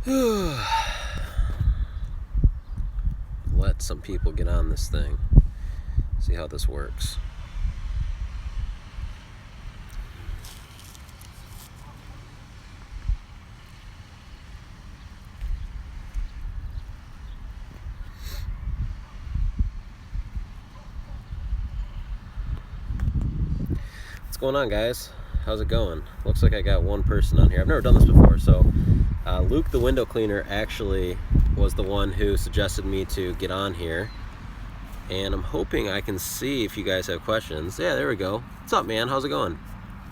Let some people get on this thing. See how this works. What's going on, guys? How's it going? Looks like I got one person on here. I've never done this before, so Luke the window cleaner actually was the one who suggested me to get on here, and I'm hoping I can see if you guys have questions. Yeah, there we go. What's up, man? How's it going?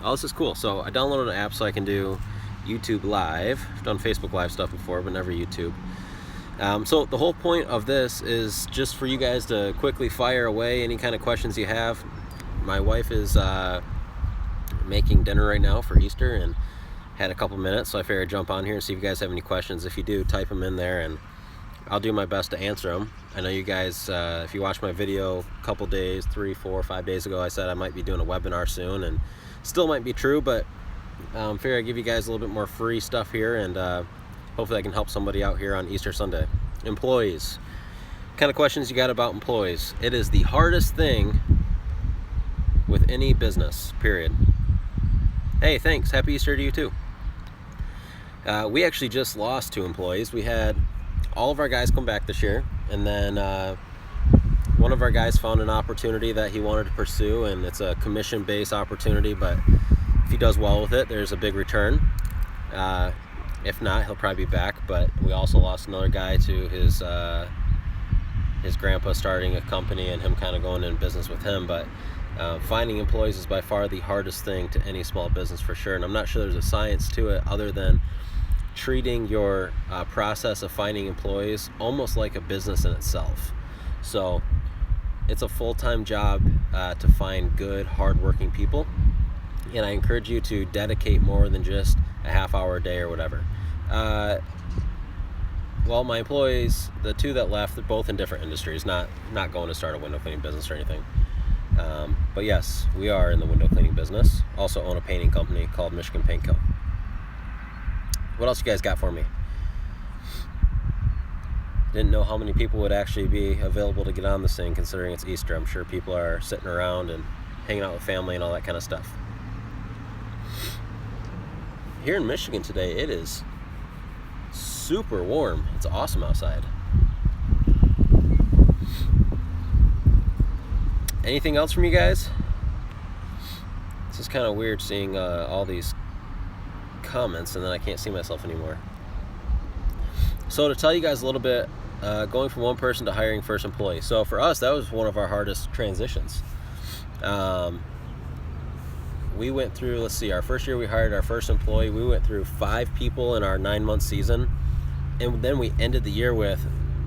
Oh, this is cool. So I downloaded an app so I can do YouTube Live. I've done Facebook Live stuff before, but never YouTube. So the whole point of this is just for you guys to quickly fire away any kind of questions you have. My wife is making dinner right now for Easter and had a couple minutes, so I figured I'd jump on here and see if you guys have any questions. If you do, type them in there and I'll do my best to answer them. I know you guys, if you watched my video a couple days, 3, 4, 5 days ago, I said I might be doing a webinar soon, and still might be true, but figure I'd give you guys a little bit more free stuff here, and hopefully I can help somebody out here on Easter Sunday. Employees. What kind of questions you got about employees? It is the hardest thing with any business, period. Hey, thanks. Happy Easter to you too. We actually just lost 2 employees. We had all of our guys come back this year, and then one of our guys found an opportunity that he wanted to pursue, and it's a commission-based opportunity, but if he does well with it, there's a big return. If not, he'll probably be back. But we also lost another guy to his grandpa starting a company and him kind of going in business with him. But finding employees is by far the hardest thing to any small business, for sure. And I'm not sure there's a science to it other than treating your process of finding employees almost like a business in itself. So it's a full-time job to find good, hard-working people. And I encourage you to dedicate more than just a half hour a day or whatever. Well, my employees, the 2 that left, they're both in different industries, not going to start a window cleaning business or anything. But yes, we are in the window cleaning business. Also own a painting company called Michigan Paint Co. What else you guys got for me? Didn't know how many people would actually be available to get on this thing, considering it's Easter. I'm sure people are sitting around and hanging out with family and all that kind of stuff. Here in Michigan today, it is super warm. It's awesome outside. Anything else from you guys? This is kind of weird seeing all these comments and then I can't see myself anymore. So to tell you guys a little bit, going from one person to hiring first employee. So for us, that was one of our hardest transitions. We went through, let's see, our first year we hired our first employee. We went through 5 people in our 9-month season, and then we ended the year with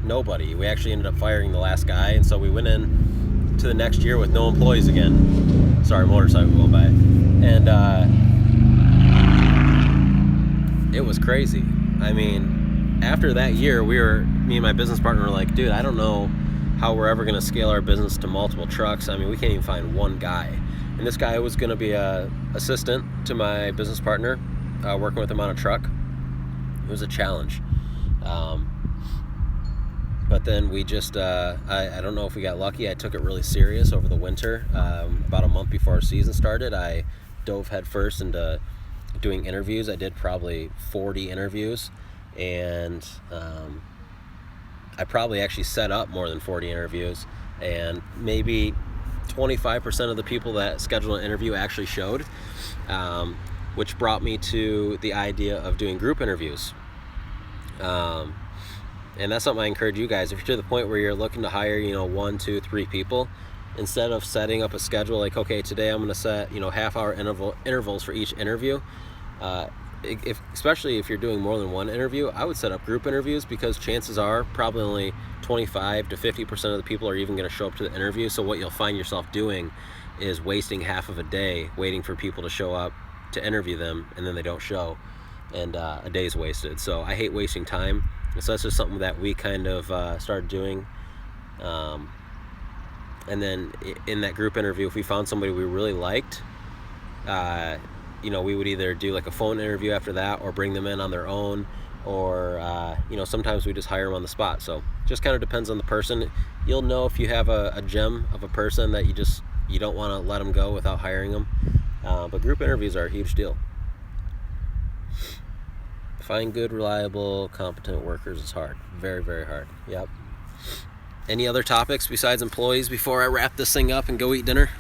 nobody. We actually ended up firing the last guy, and so we went in to the next year with no employees again. Sorry, motorcycle going by. And it was crazy. I mean, after that year, me and my business partner were like, dude, I don't know how we're ever going to scale our business to multiple trucks. I mean, we can't even find one guy. And this guy was going to be a assistant to my business partner, working with him on a truck. It was a challenge. But then we just, I don't know if we got lucky. I took it really serious over the winter. About a month before our season started, I dove headfirst into doing interviews. I did probably 40 interviews, and I probably actually set up more than 40 interviews, and maybe 25% of the people that scheduled an interview actually showed, which brought me to the idea of doing group interviews. And that's something I encourage you guys. If you're to the point where you're looking to hire, 1, 2, 3 people, instead of setting up a schedule like, okay, today I'm going to set, half-hour intervals for each interview. Especially if you're doing more than one interview, I would set up group interviews, because chances are probably only 25 to 50% of the people are even going to show up to the interview. So what you'll find yourself doing is wasting half of a day waiting for people to show up to interview them, and then they don't show, and a day's wasted. So I hate wasting time. So that's just something that we kind of started doing. And then in that group interview, if we found somebody we really liked, we would either do like a phone interview after that or bring them in on their own, or sometimes we just hire them on the spot. So just kind of depends on the person. You'll know if you have a gem of a person that you don't want to let them go without hiring them. But group interviews are a huge deal. Find good, reliable, competent workers is hard. Very, very hard. Yep. Any other topics besides employees before I wrap this thing up and go eat dinner?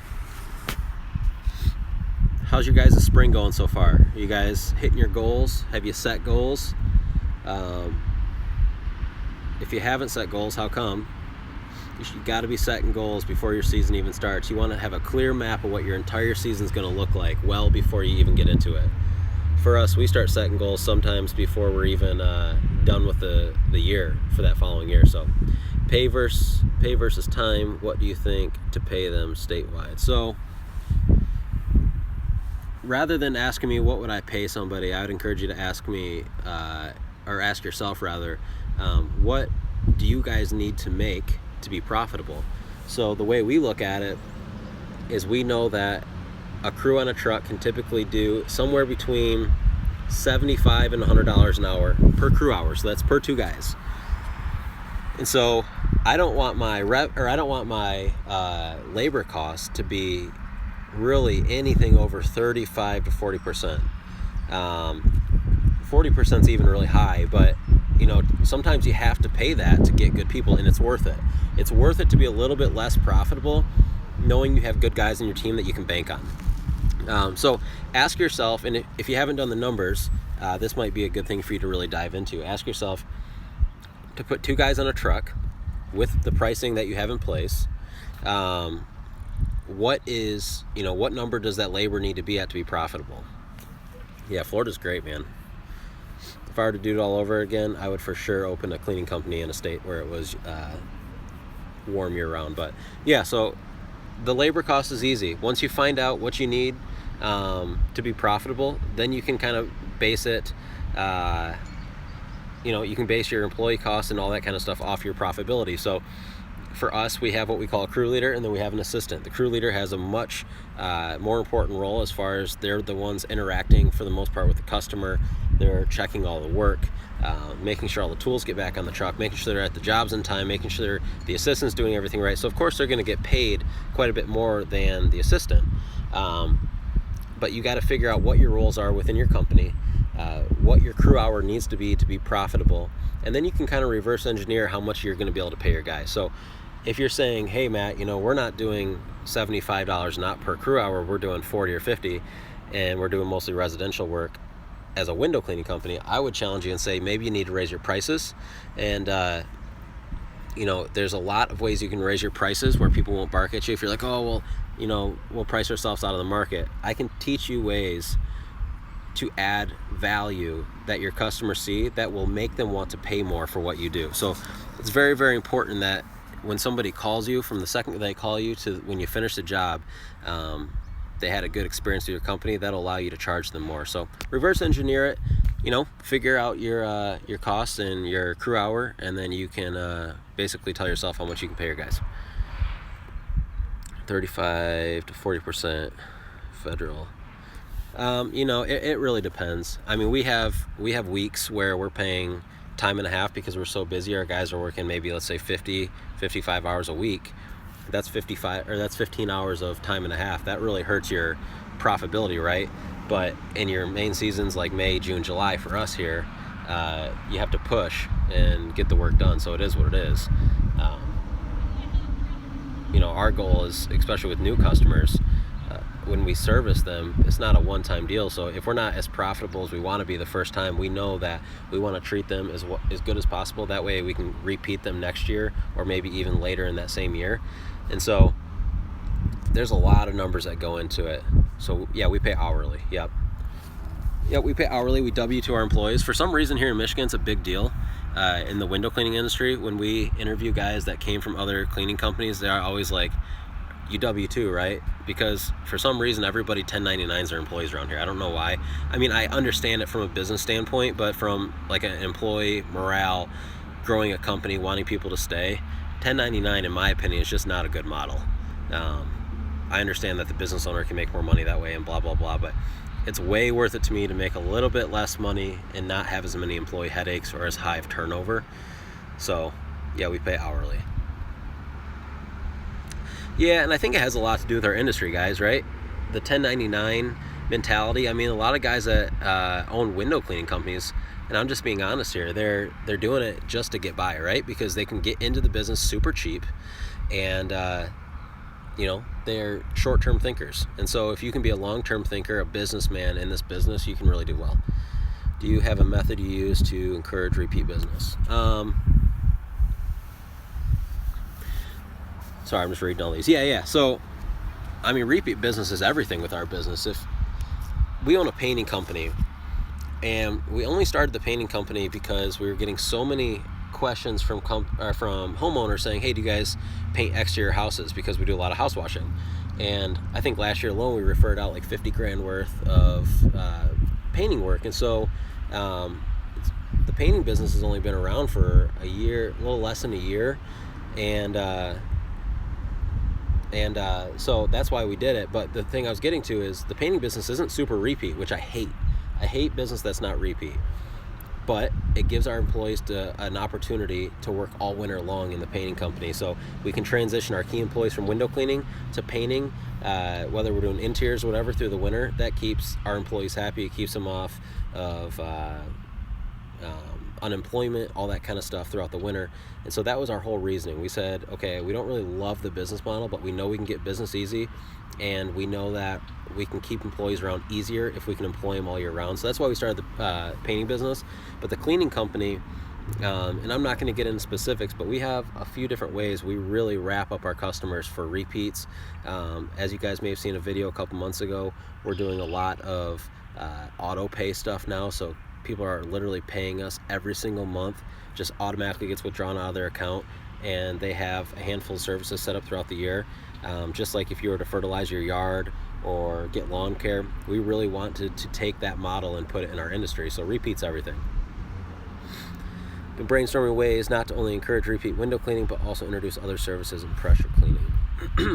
How's your guys' spring going so far? Are you guys hitting your goals? Have you set goals? If you haven't set goals, how come? You got to be setting goals before your season even starts. You want to have a clear map of what your entire season is going to look like well before you even get into it. For us, we start setting goals sometimes before we're even done with the year for that following year. So pay versus time, what do you think to pay them statewide? So rather than asking me what would I pay somebody, I would encourage you to ask me, or ask yourself rather, what do you guys need to make to be profitable? So the way we look at it is we know that a crew on a truck can typically do somewhere between $75 and $100 an hour per crew hour. So that's per 2 guys. And so I don't want my labor cost to be really anything over 35 to 40%. 40% is even really high, but sometimes you have to pay that to get good people, and it's worth it. It's worth it to be a little bit less profitable, knowing you have good guys in your team that you can bank on. So ask yourself, and if you haven't done the numbers, this might be a good thing for you to really dive into. Ask yourself to put 2 guys on a truck with the pricing that you have in place. What number does that labor need to be at to be profitable? Yeah, Florida's great, man. If I were to do it all over again, I would for sure open a cleaning company in a state where it was warm year round. But yeah, so the labor cost is easy. Once you find out what you need to be profitable, then you can kind of base it, you can base your employee costs and all that kind of stuff off your profitability. So for us, we have what we call a crew leader, and then we have an assistant. The crew leader has a much more important role as far as they're the ones interacting for the most part with the customer. They're checking all the work, making sure all the tools get back on the truck, making sure they're at the jobs in time, making sure the assistant's doing everything right. So of course they're going to get paid quite a bit more than the assistant. But you got to figure out what your roles are within your company, what your crew hour needs to be profitable, and then you can kind of reverse engineer how much you're going to be able to pay your guys. So if you're saying, hey Matt, we're not doing $75 not per crew hour, we're doing 40 or 50, and we're doing mostly residential work as a window cleaning company, I would challenge you and say maybe you need to raise your prices. And there's a lot of ways you can raise your prices where people won't bark at you. If you're like, oh well, we'll price ourselves out of the market, I can teach you ways to add value that your customers see that will make them want to pay more for what you do. So it's very, very important that when somebody calls you, from the second they call you to when you finish the job, they had a good experience with your company. That'll allow you to charge them more. So reverse engineer it, figure out your costs and your crew hour, and then you can basically tell yourself how much you can pay your guys. 35 to 40% federal. It really depends. I mean, we have weeks where we're paying time and a half because we're so busy. Our guys are working maybe, let's say 50, 55 hours a week. That's 15 hours of time and a half. That really hurts your profitability, right? But in your main seasons like May, June, July for us here, you have to push and get the work done. So it is what it is. Our goal is, especially with new customers, when we service them, it's not a one-time deal. So if we're not as profitable as we want to be the first time, we know that we want to treat them as good as possible. That way we can repeat them next year or maybe even later in that same year. And so there's a lot of numbers that go into it. So yeah, we pay hourly. Yep, we pay hourly. We W-2 our employees. For some reason here in Michigan, it's a big deal. In the window cleaning industry, when we interview guys that came from other cleaning companies, they are always like, you W-2, right? Because for some reason, everybody 1099s their employees around here. I don't know why. I mean, I understand it from a business standpoint, but from like an employee morale, growing a company, wanting people to stay, 1099, in my opinion, is just not a good model. I understand that the business owner can make more money that way and blah, blah, blah, but it's way worth it to me to make a little bit less money and not have as many employee headaches or as high of turnover. So yeah, we pay hourly. Yeah, and I think it has a lot to do with our industry, guys, right? The 1099 mentality. I mean, a lot of guys that own window cleaning companies, and I'm just being honest here, they're doing it just to get by, right? Because they can get into the business super cheap, and they're short-term thinkers. And so if you can be a long-term thinker, a businessman in this business, you can really do well. Do you have a method you use to encourage repeat business? Sorry, I'm just reading all these. Yeah. So, I mean, repeat business is everything with our business. If we own a painting company, and we only started the painting company because we were getting so many questions from homeowners saying, hey, do you guys paint exterior houses? Because we do a lot of house washing. And I think last year alone we referred out like 50 grand worth of painting work. And so the painting business has only been around for a year, a little less than a year. And so that's why we did it. But the thing I was getting to is the painting business isn't super repeat, which I hate. I hate business that's not repeat. But it gives our employees an opportunity to work all winter long in the painting company. So we can transition our key employees from window cleaning to painting, whether we're doing interiors or whatever through the winter. That keeps our employees happy. It keeps them off of unemployment, all that kind of stuff throughout the winter. And so that was our whole reasoning. We said, okay, we don't really love the business model, but we know we can get business easy, and we know that we can keep employees around easier if we can employ them all year round. So that's why we started the painting business. But the cleaning company, and I'm not going to get into specifics, but we have a few different ways we really wrap up our customers for repeats. As you guys may have seen a video a couple months ago, we're doing a lot of auto pay stuff now. So people are literally paying us every single month, just automatically gets withdrawn out of their account, and they have a handful of services set up throughout the year. Just like if you were to fertilize your yard or get lawn care, we really wanted to take that model and put it in our industry. So repeats everything. Been brainstorming ways not to only encourage repeat window cleaning, but also introduce other services and pressure cleaning.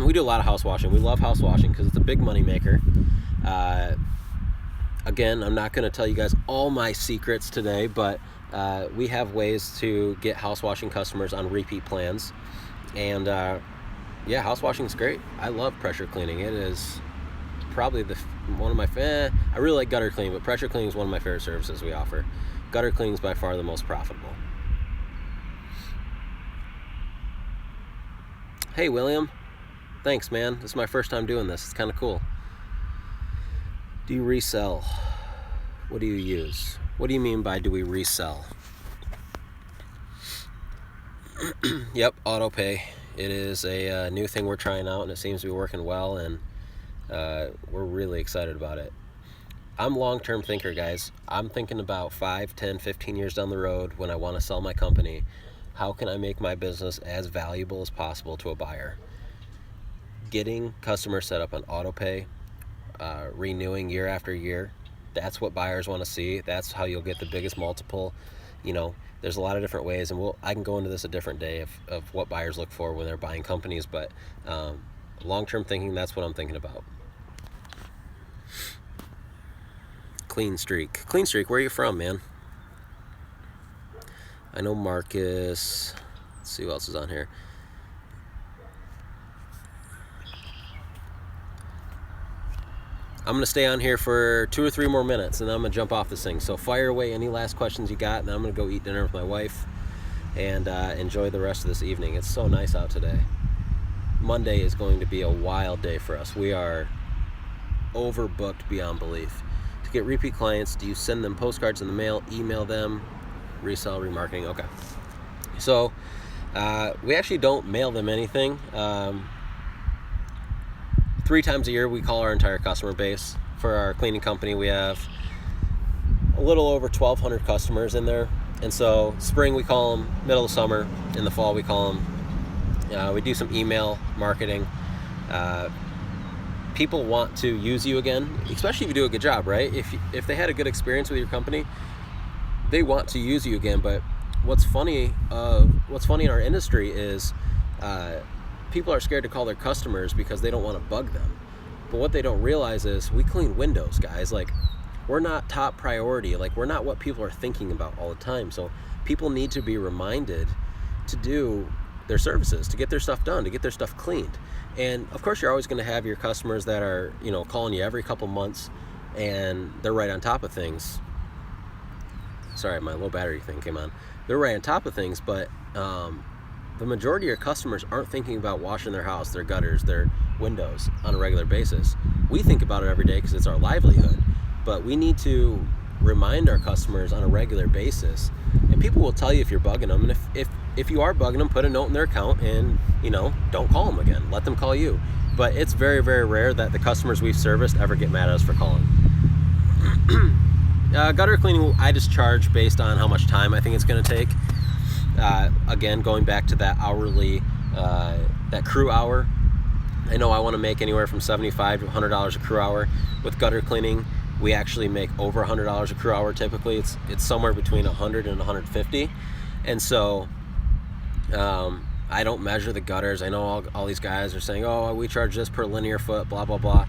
We do a lot of house washing. We love house washing because it's a big money maker. Again, I'm not going to tell you guys all my secrets today, but we have ways to get house washing customers on repeat plans. And yeah, house washing is great. I love pressure cleaning. It is probably one of my I really like gutter cleaning, but pressure cleaning is one of my favorite services we offer. Gutter cleaning is by far the most profitable. Hey, William. Thanks, man. This is my first time doing this. It's kind of cool. Do you resell? What do you use? What do you mean by do we resell? Yep, auto pay. It is a new thing we're trying out, and it seems to be working well, and we're really excited about it. I'm a long-term thinker, guys. I'm thinking about 5, 10, 15 years down the road when I want to sell my company. How can I make my business as valuable as possible to a buyer? Getting customers set up on auto pay, renewing year after year, that's what buyers want to see. That's how you'll get the biggest multiple. There's a lot of different ways, and I can go into this a different day of what buyers look for when they're buying companies, but long-term thinking, that's what I'm thinking about. Clean Streak, where are you from, man? I know Marcus. Let's see who else is on here. I'm going to stay on here for 2 or 3 more minutes, and then I'm going to jump off this thing. So fire away any last questions you got, and then I'm going to go eat dinner with my wife and enjoy the rest of this evening. It's so nice out today. Monday is going to be a wild day for us. We are overbooked beyond belief. To get repeat clients, do you send them postcards in the mail, email them, resell, remarketing? Okay. So we actually don't mail them anything. 3 times a year we call our entire customer base. For our cleaning company, we have a little over 1,200 customers in there. And so spring we call them, middle of summer, in the fall we call them. We do some email marketing. People want to use you again, especially if you do a good job, right? If they had a good experience with your company, they want to use you again. But what's funny in our industry is people are scared to call their customers because they don't want to bug them. But what they don't realize is we clean windows, guys. Like, we're not top priority. Like, we're not what people are thinking about all the time. So people need to be reminded to do their services, to get their stuff done, to get their stuff cleaned. And of course, you're always going to have your customers that are, calling you every couple months, and they're right on top of things. Sorry, my low battery thing came on. They're right on top of things, but the majority of your customers aren't thinking about washing their house, their gutters, their windows on a regular basis. We think about it every day because it's our livelihood, but we need to remind our customers on a regular basis. And people will tell you if you're bugging them, and if you are bugging them, put a note in their account and, don't call them again. Let them call you. But it's very, very rare that the customers we've serviced ever get mad at us for calling. Gutter cleaning, I just charge based on how much time I think it's going to take. Again, going back to that hourly, that crew hour, I know I want to make anywhere from $75 to $100 a crew hour. With gutter cleaning, we actually make over $100 a crew hour typically. It's somewhere between 100 and 150. And so I don't measure the gutters. I know all these guys are saying, oh, we charge this per linear foot, blah, blah, blah.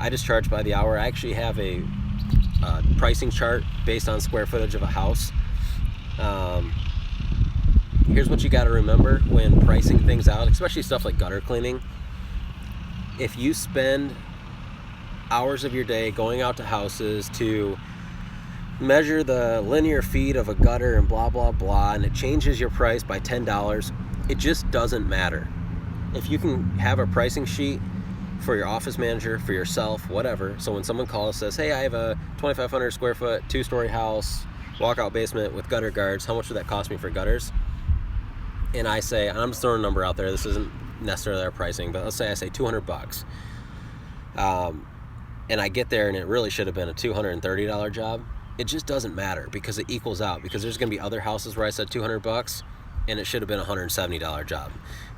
I just charge by the hour. I actually have a pricing chart based on square footage of a house. Here's what you got to remember when pricing things out, especially stuff like gutter cleaning. If you spend hours of your day going out to houses to measure the linear feet of a gutter and blah, blah, blah, and it changes your price by $10, it just doesn't matter. If you can have a pricing sheet for your office manager, for yourself, whatever, so when someone calls, says, hey, I have a 2,500 square foot, 2-story house, walkout basement with gutter guards, how much would that cost me for gutters? And I say, I'm just throwing a number out there, this isn't necessarily our pricing, but let's say I say $200. And I get there and it really should have been a $230 job. It just doesn't matter because it equals out, because there's going to be other houses where I said $200 and it should have been a $170 job.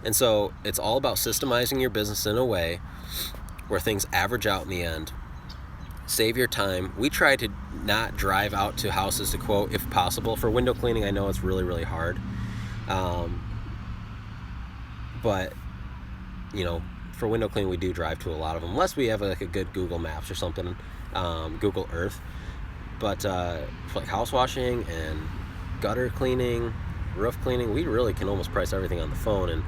And so it's all about systemizing your business in a way where things average out in the end. Save your time. We try to not drive out to houses to quote if possible. For window cleaning, I know it's really, really hard. But for window cleaning, we do drive to a lot of them, unless we have like a good Google Maps or something, Google Earth. But for like house washing and gutter cleaning, roof cleaning, we really can almost price everything on the phone. And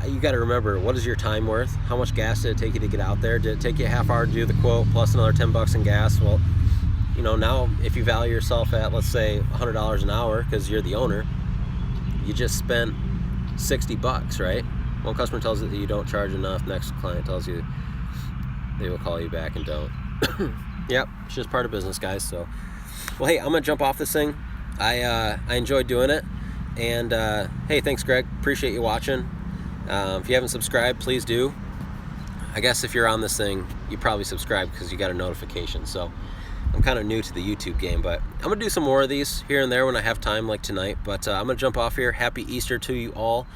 you got to remember, what is your time worth? How much gas did it take you to get out there? Did it take you a half hour to do the quote plus another $10 in gas? Well, now if you value yourself at, let's say, $100 an hour because you're the owner, you just spent $60, right? One customer tells you that you don't charge enough. Next client tells you they will call you back and don't. Yep, it's just part of business, guys. So, well, hey, I'm gonna jump off this thing. I enjoyed doing it, and hey, thanks, Greg. Appreciate you watching. If you haven't subscribed, please do. I guess if you're on this thing, you probably subscribe because you got a notification. So I'm kind of new to the YouTube game, but I'm gonna do some more of these here and there when I have time, like tonight. But I'm gonna jump off here. Happy Easter to you all.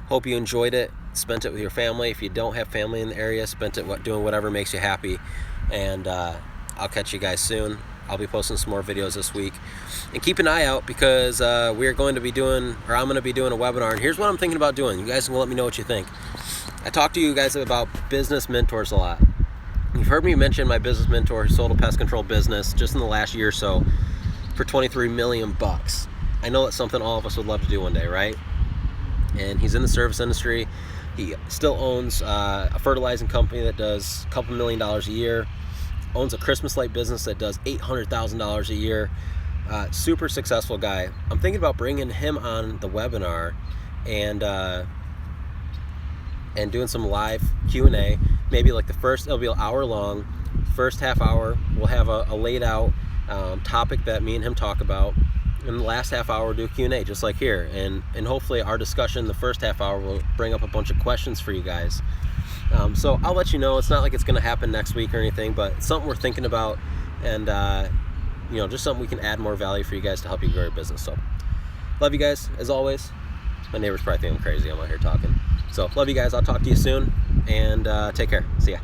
Hope you enjoyed it, spent it with your family. If you don't have family in the area, spent it doing whatever makes you happy. And I'll catch you guys soon. I'll be posting some more videos this week. And keep an eye out because I'm going to be doing a webinar. And here's what I'm thinking about doing. You guys can let me know what you think. I talk to you guys about business mentors a lot. You've heard me mention my business mentor who sold a pest control business just in the last year or so for $23 million. I know that's something all of us would love to do one day, right? And he's in the service industry. He still owns a fertilizing company that does a couple $1 million a year. Owns a Christmas light business that does $800,000 a year. Super successful guy. I'm thinking about bringing him on the webinar and doing some live Q&A. Maybe like it'll be an hour long. First half hour, we'll have a laid out topic that me and him talk about. And the last half hour, we'll do a Q&A just like here. And hopefully our discussion the first half hour will bring up a bunch of questions for you guys. So I'll let you know. It's not like it's going to happen next week or anything, but it's something we're thinking about, and just something we can add more value for you guys to help you grow your business. So love you guys as always. My neighbors probably think I'm crazy. I'm out here talking. So love you guys. I'll talk to you soon, and take care. See ya.